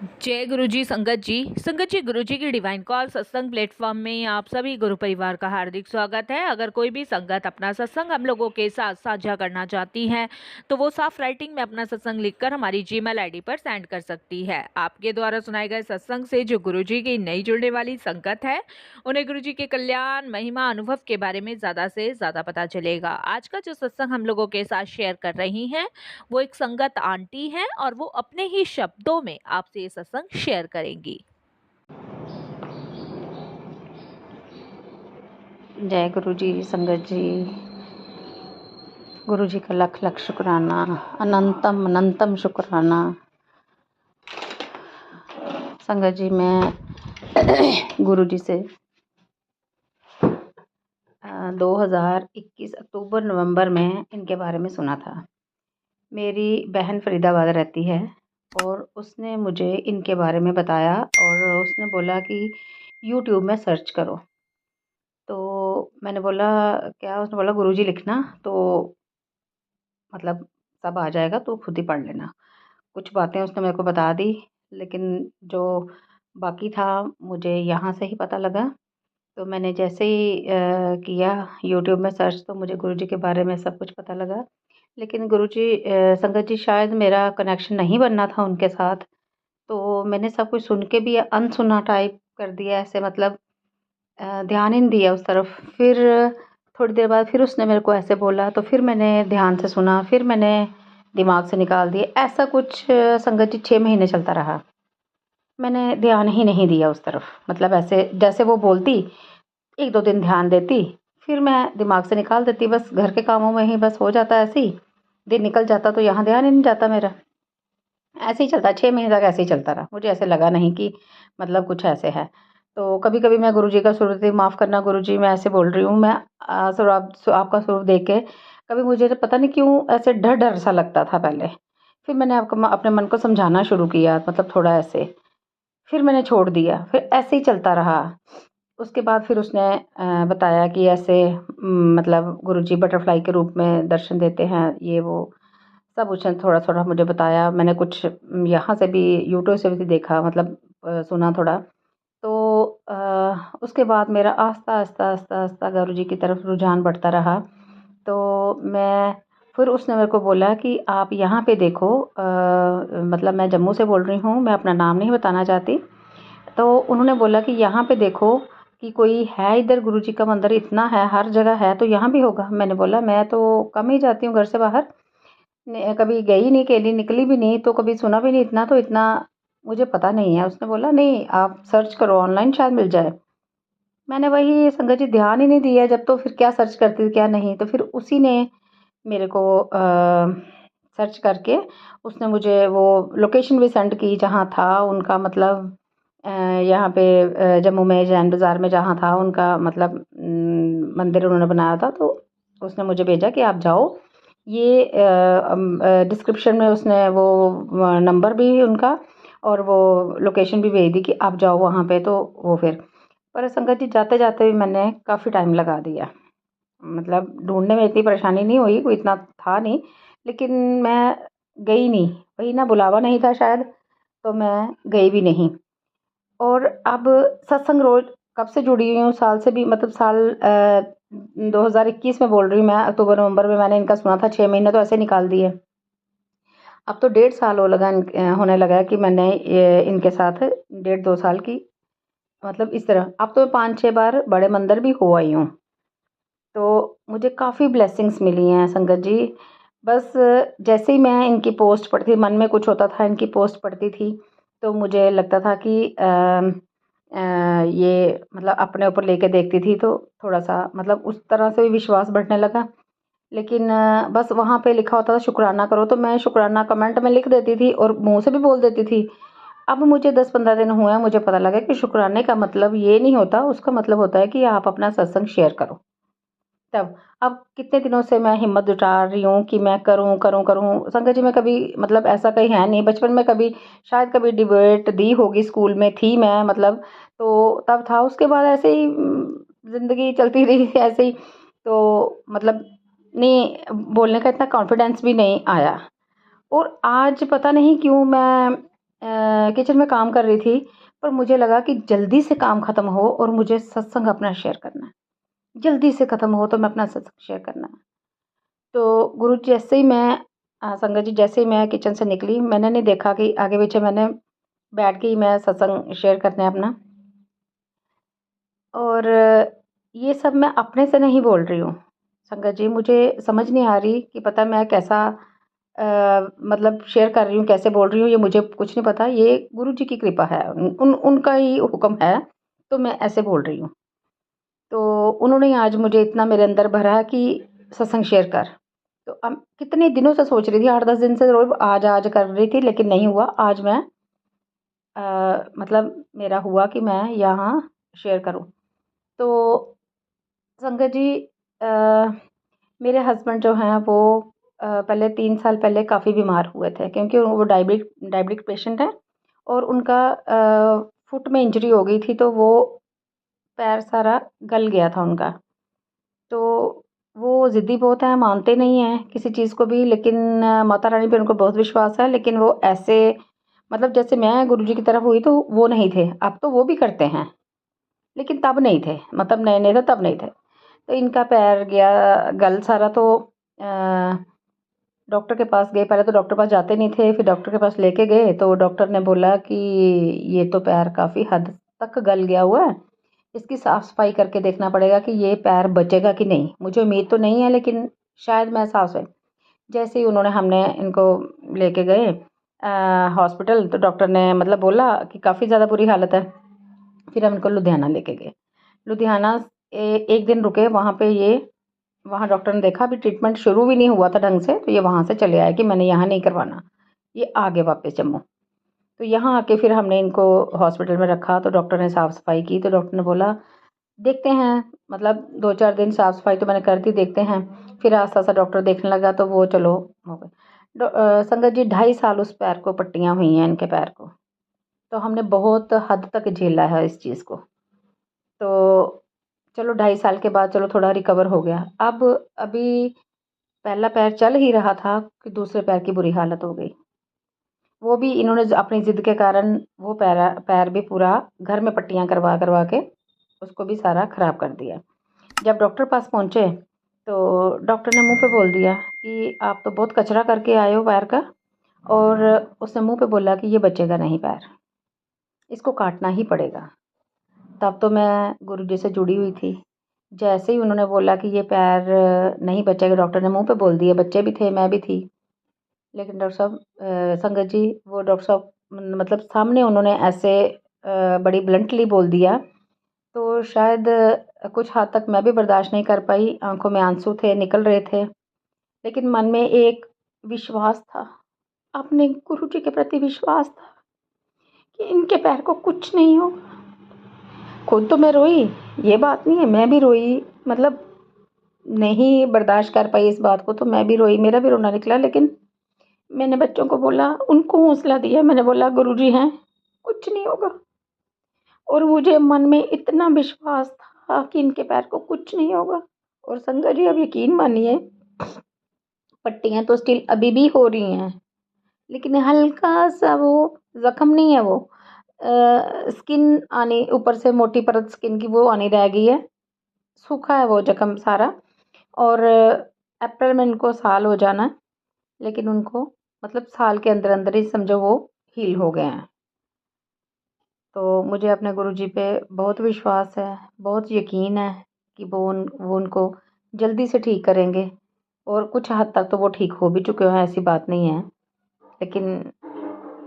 जय गुरु जी संगत जी गुरु जी की डिवाइन कॉल सत्संग प्लेटफॉर्म में आप सभी गुरु परिवार का हार्दिक स्वागत है। अगर कोई भी संगत अपना सत्संग हम लोगों के साथ साझा करना चाहती है तो वो साफ राइटिंग में अपना सत्संग लिखकर हमारी जीमेल आईडी पर सेंड कर सकती है। आपके द्वारा सुनाए गए सत्संग से जो गुरु जी की नई जुड़ने वाली संगत है उन्हें गुरु जी के कल्याण महिमा अनुभव के बारे में ज्यादा से ज्यादा पता चलेगा। आज का जो सत्संग हम लोगों के साथ शेयर कर रही हैं वो एक संगत आंटी हैं और वो अपने ही शब्दों में आपसे ये सत्संग शेयर करेंगी। जय गुरु जी संगत जी। गुरु जी का लख लख शुक्राना, अनंतम अनंतम शुक्राना। संगत जी मैं गुरु जी से 2021 अक्टूबर नवंबर में इनके बारे में सुना था। मेरी बहन फरीदाबाद रहती है और उसने मुझे इनके बारे में बताया और उसने बोला कि यूट्यूब में सर्च करो। तो मैंने बोला क्या? उसने बोला गुरु जी लिखना तो मतलब सब आ जाएगा, तो खुद ही पढ़ लेना। कुछ बातें उसने मेरे को बता दी, लेकिन जो बाकी था मुझे यहाँ से ही पता लगा। तो मैंने जैसे ही किया यूट्यूब में सर्च तो मुझे गुरुजी के बारे में सब कुछ पता लगा। लेकिन गुरुजी संगत जी शायद मेरा कनेक्शन नहीं बनना था उनके साथ, तो मैंने सब कुछ सुन के भी अनसुना टाइप कर दिया, ऐसे मतलब ध्यान ही नहीं दिया उस तरफ। फिर थोड़ी देर बाद फिर उसने मेरे को ऐसे बोला, तो फिर मैंने ध्यान से सुना, फिर मैंने दिमाग से निकाल दिया। ऐसा कुछ संगत जी 6 महीने चलता रहा। मैंने ध्यान ही नहीं दिया उस तरफ, मतलब ऐसे जैसे वो बोलती 1-2 दिन ध्यान देती, फिर मैं दिमाग से निकाल देती, बस घर के कामों में ही बस हो जाता ऐसे ही। दिन निकल जाता तो यहाँ ध्यान ही नहीं जाता मेरा। ऐसे ही चलता 6 महीने तक, ऐसे ही चलता रहा। मुझे ऐसे लगा नहीं कि मतलब कुछ ऐसे है। तो कभी-कभी मैं गुरुजी का स्वरूप, माफ़ करना गुरुजी मैं ऐसे बोल रही हूँ, मैं स्वरूप आपका स्वरूप देख के कभी मुझे तो पता नहीं क्यों ऐसे डर-डर सा लगता था पहले। फिर मैंने आपको अपने मन को समझाना शुरू किया, मतलब थोड़ा ऐसे, फिर मैंने छोड़ दिया, फिर ऐसे ही चलता रहा। उसके बाद फिर उसने बताया कि ऐसे मतलब गुरुजी बटरफ्लाई के रूप में दर्शन देते हैं, ये वो सब उसने थोड़ा-थोड़ा मुझे बताया। मैंने कुछ यहाँ से भी यूट्यूब से भी देखा, मतलब सुना थोड़ा। तो उसके बाद मेरा आस्ता-आस्ता गुरुजी की तरफ रुझान बढ़ता रहा। तो मैं फिर उसने मेरे को बोला कि आप यहाँ पे देखो, मतलब मैं जम्मू से बोल रही हूँ, मैं अपना नाम नहीं बताना चाहती। तो उन्होंने बोला कि यहाँ पे देखो कि कोई है इधर, गुरुजी का मंदिर इतना है, हर जगह है, तो यहाँ भी होगा। मैंने बोला मैं तो कम ही जाती हूँ घर से बाहर, कभी गई नहीं, अकेली निकली भी नहीं, तो कभी सुना भी नहीं इतना, तो इतना मुझे पता नहीं है। उसने बोला नहीं आप सर्च करो ऑनलाइन, शायद मिल जाए। मैंने वही संगत जी ध्यान ही नहीं दिया जब, तो फिर क्या सर्च करती थी क्या नहीं। तो फिर उसी ने मेरे को सर्च करके उसने मुझे वो लोकेशन भी सेंड की जहाँ था उनका, मतलब यहाँ पे जम्मू में जैन बाज़ार में जहाँ था उनका, मतलब मंदिर उन्होंने बनाया था। तो उसने मुझे भेजा कि आप जाओ, ये डिस्क्रिप्शन में उसने वो नंबर भी उनका और वो लोकेशन भी भेज दी कि आप जाओ वहाँ पे। तो वो फिर पर संगत जी जाते जाते भी मैंने काफ़ी टाइम लगा दिया, मतलब ढूँढने में इतनी परेशानी नहीं हुई, कोई इतना था नहीं, लेकिन मैं गई नहीं, वही ना बुलावा नहीं था शायद, तो मैं गई भी नहीं। और अब सत्संग रोज़ कब से जुड़ी हुई हूँ, साल से भी, मतलब साल 2021 में बोल रही हूँ मैं, अक्टूबर नवंबर में मैंने इनका सुना था, 6 महीने तो ऐसे निकाल दिए। अब तो 1.5 साल हो लगा होने लगा है कि मैंने ये इनके साथ 1.5-2 साल की, मतलब इस तरह अब तो 5-6 बार बड़े मंदिर भी हो आई हूँ। तो मुझे काफ़ी ब्लेसिंग्स मिली हैं संगत जी। बस जैसे ही मैं इनकी पोस्ट पढ़ती, मन में कुछ होता था, इनकी पोस्ट पढ़ती थी, तो मुझे लगता था कि ये मतलब अपने ऊपर लेके देखती थी, तो थोड़ा-सा मतलब उस तरह से भी विश्वास बढ़ने लगा। लेकिन बस वहाँ पे लिखा होता था शुक्राना करो, तो मैं शुक्राना कमेंट में लिख देती थी और मुँह से भी बोल देती थी। अब मुझे 10-15 दिन हुए हैं, मुझे पता लगा कि शुक्राने का मतलब ये नहीं होता, उसका मतलब होता है कि आप अपना सत्संग शेयर करो। तब अब कितने दिनों से मैं हिम्मत जुटा रही हूँ कि मैं करूँ, करूँ, करूँ। संगत जी मैं कभी, मतलब ऐसा कहीं है नहीं, बचपन में कभी शायद कभी डिबेट दी होगी, स्कूल में थी मैं, मतलब तो तब था। उसके बाद ऐसे ही ज़िंदगी चलती रही ऐसे ही, तो मतलब नहीं, बोलने का इतना कॉन्फिडेंस भी नहीं आया। और आज पता नहीं क्यों मैं किचन में काम कर रही थी, पर मुझे लगा कि जल्दी से काम ख़त्म हो और मुझे सत्संग अपना शेयर करना है। जल्दी से ख़त्म हो तो मैं अपना सत्संग शेयर करना है। तो गुरु जैसे ही मैं संगत जी जैसे ही मैं किचन से निकली, मैंने नहीं देखा कि आगे पीछे, मैंने बैठ के ही मैं सत्संग शेयर करना है अपना। और ये सब मैं अपने से नहीं बोल रही हूँ संगत जी, मुझे समझ नहीं आ रही कि पता मैं कैसा मतलब शेयर कर रही हूँ, कैसे बोल रही हूँ, ये मुझे कुछ नहीं पता। ये गुरु जी की कृपा है, उनका ही हुक्म है, तो मैं ऐसे बोल रही हूँ। तो उन्होंने आज मुझे इतना मेरे अंदर भरा कि सत्संग शेयर कर। तो अब कितने दिनों से सोच रही थी, 8-10 दिन से रोज़ आज कर रही थी, लेकिन नहीं हुआ। आज मैं मतलब मेरा हुआ कि मैं यहाँ शेयर करूँ। तो संगत जी, अ, मेरे हस्बैंड जो हैं वो पहले 3 साल पहले काफ़ी बीमार हुए थे, क्योंकि वो डायबिटिक पेशेंट हैं और उनका फुट में इंजरी हो गई थी, तो वो पैर सारा गल गया था उनका। तो वो ज़िद्दी बहुत हैं, मानते नहीं हैं किसी चीज़ को भी, लेकिन माता रानी पे उनको बहुत विश्वास है। लेकिन वो ऐसे, मतलब जैसे मैं गुरुजी की तरफ हुई तो वो नहीं थे, अब तो वो भी करते हैं, लेकिन तब नहीं थे, मतलब नए-नए थे तब नहीं थे। तो इनका पैर गया गल सारा, तो डॉक्टर के पास गए। पहले तो डॉक्टर के पास जाते नहीं थे, फिर डॉक्टर के पास लेके गए तो डॉक्टर ने बोला कि ये तो पैर काफ़ी हद तक गल गया हुआ है, इसकी साफ़-सफ़ाई करके देखना पड़ेगा कि ये पैर बचेगा कि नहीं। मुझे उम्मीद तो नहीं है, लेकिन शायद मैं साफ़-सफ़ाई, जैसे ही उन्होंने हमने इनको लेके गए हॉस्पिटल, तो डॉक्टर ने मतलब बोला कि काफ़ी ज़्यादा बुरी हालत है। फिर हम इनको लुधियाना लेके गए। लुधियाना 1 दिन रुके वहाँ पे ये, वहाँ डॉक्टर ने देखा अभी ट्रीटमेंट शुरू भी नहीं हुआ था ढंग से, तो ये वहाँ से चले आए कि मैंने यहाँ नहीं करवाना। ये आ गए वापस जम्मू। तो यहाँ आके फिर हमने इनको हॉस्पिटल में रखा, तो डॉक्टर ने साफ़-सफ़ाई की, तो डॉक्टर ने बोला देखते हैं, मतलब 2-4 दिन साफ़-सफ़ाई तो मैंने कर दी, देखते हैं। फिर आस्ता-आस्ता डॉक्टर देखने लगा, तो वो चलो हो गए। संगत जी 2.5 साल उस पैर को पट्टियाँ हुई हैं, इनके पैर को। तो हमने बहुत हद तक झेला है इस चीज़ को। तो चलो 2.5 साल के बाद चलो थोड़ा रिकवर हो गया। अब अभी पहला पैर चल ही रहा था कि दूसरे पैर की बुरी हालत हो गई। वो भी इन्होंने अपनी ज़िद के कारण वो पैर भी पूरा घर में पट्टियाँ करवा के उसको भी सारा ख़राब कर दिया। जब डॉक्टर पास पहुँचे तो डॉक्टर ने मुँह पे बोल दिया कि आप तो बहुत कचरा करके आए हो पैर का, और उसने मुँह पे बोला कि ये बचेगा नहीं पैर, इसको काटना ही पड़ेगा। तब तो मैं गुरुजी से जुड़ी हुई थी। जैसे ही उन्होंने बोला कि ये पैर नहीं बचेगा, डॉक्टर ने मुँह पे बोल दिया, बच्चे भी थे, मैं भी थी। लेकिन डॉक्टर साहब, संगत जी, वो डॉक्टर साहब मतलब सामने उन्होंने ऐसे बड़ी ब्लंटली बोल दिया, तो शायद कुछ हद तक मैं भी बर्दाश्त नहीं कर पाई। आँखों में आँसू थे, निकल रहे थे, लेकिन मन में एक विश्वास था, अपने गुरुजी के प्रति विश्वास था कि इनके पैर को कुछ नहीं होगा। खुद तो मैं रोई, ये बात नहीं है, मैं भी रोई, मतलब नहीं बर्दाश्त कर पाई इस बात को, तो मैं भी रोई, मेरा भी रोना निकला। लेकिन मैंने बच्चों को बोला, उनको हौसला दिया, मैंने बोला गुरुजी हैं, कुछ नहीं होगा। और मुझे मन में इतना विश्वास था कि इनके पैर को कुछ नहीं होगा। और संगत जी, अब यकीन मानिए, पट्टियाँ तो स्टिल अभी भी हो रही हैं, लेकिन हल्का-सा वो ज़ख्म नहीं है वो, स्किन आनी, ऊपर से मोटी परत स्किन की वो आनी रह गई है, सूखा है वो ज़ख्म सारा। और अप्रैल में इनको साल हो जाना है, लेकिन उनको मतलब साल के अंदर-अंदर ही समझो वो हील हो गए हैं। तो मुझे अपने गुरुजी पे बहुत विश्वास है, बहुत यकीन है कि वो उनको जल्दी से ठीक करेंगे, और कुछ हद तक तो वो ठीक हो भी चुके हैं, ऐसी बात नहीं है। लेकिन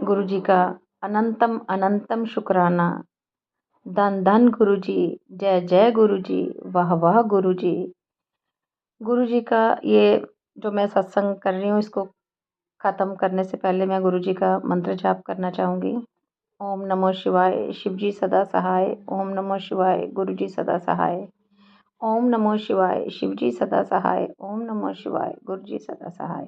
गुरुजी का अनंतम अनंतम शुक्राना। धन-धन गुरुजी, जय-जय गुरुजी, वाह-वाह गुरुजी। गुरुजी का ये जो मैं सत्संग कर रही हूँ, इसको ख़त्म करने से पहले मैं गुरुजी का मंत्र जाप करना चाहूँगी। ओम नमो शिवाय, शिवजी सदा सहाय। ओम नमो शिवाय, गुरुजी सदा सहाय। ओम नमो शिवाय, शिवजी सदा सहाय। ओम नमो शिवाय, गुरुजी सदा सहाय।